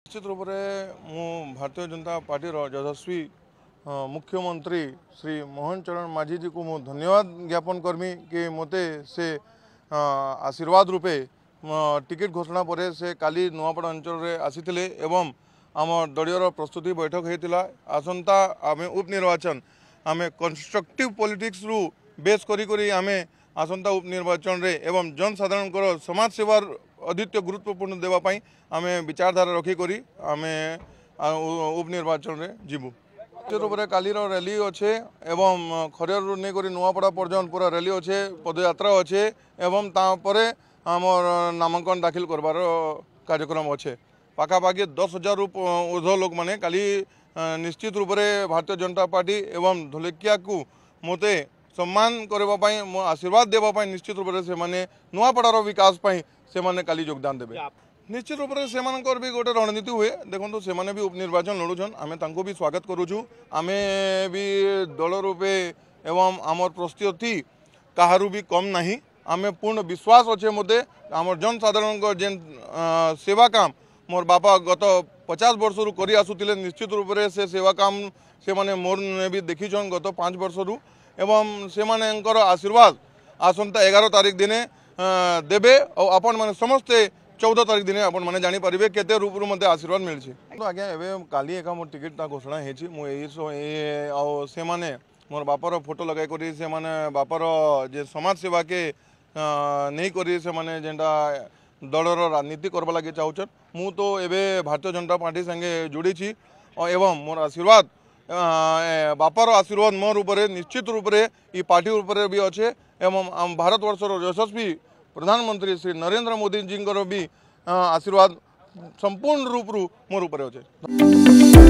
निश्चित रूप से मु भारतीय जनता पार्टी यशस्वी मुख्यमंत्री श्री मोहन चरण माझी जी को मु धन्यवाद ज्ञापन करमी कि मते से आशीर्वाद रूपे टिकेट घोषणा पर से काली नुआपड़ा अंचल रे आसीथिले एवं आम दलीय प्रस्तुति बैठक होता आसंता आम उपनिर्वाचन आम कंस्ट्रक्टिव पॉलिटिक्स रु बेस करी आम आसंता उपनिर्वाचन रे एवं जनसाधारण समाज सेवार अद्वितीय गुरुत्वपूर्ण देवाई आम विचारधारा रखिक आम उपनिर्वाचन रे जीवु रूप से काली रैली अच्छे एवं खरियार नहीं नुआपड़ा पर्यटन पूरा रैली अच्छे पदयात्रा अच्छे एवं तापर आमर नामांकन दाखिल करवार कार्यक्रम अच्छे पाखापाखि 10,000 ऊर्ध लोक मैंने काली निश्चित रूप से भारतीय जनता पार्टी एवं धोलेकिया को मते सम्मान करने आशीर्वाद देवाई निश्चित रूप से नुआपड़ार विकास से माने काली योगदान देवे। निश्चित रूप से भी गोटे रणनीति हुए देखो से भी उपनिर्वाचन लड़ुछन आम तांको भी स्वागत करुचु आम भी दल रूपे एवं आमर प्रस्तुति कहारू भी कम नहीं आम पूर्ण विश्वास अच्छे मते आमर जनसाधारण जेन सेवा काम मोर बापा गत 50 वर्ष रु करी आसुतिले निश्चित रूप से सेवा काम से माने मोर ने भी देखीछन गत 5 वर्ष रु एवं से मानेंकर आशीर्वाद आसंता 11 तारीख दिने देबे और आपण माने समस्ते 14 तारीख दिन आपण मैंने जानीपारे केते रूप मत आशीर्वाद मिली तो आज्ञा एवं काली एका मोर टिकेट घोषणा होने माने मोर बापर फोटो लगे करी से माने बापर जे समाज सेवा के नहीं करी से माने जेंटा दलर राजनीति करवा लगे चाहूचन मु तो एबे भारतीय जनता पार्टी संगे जोड़ी छी एवं मोर आशीर्वाद बापर आशीर्वाद मोर ऊपर निश्चित रूप से ये पार्टी ऊपर भी अच्छे एवं भारतवर्षर यशस्वी प्रधानमंत्री श्री नरेंद्र मोदी जी भी आशीर्वाद संपूर्ण रूप मोर ऊपर अच्छे।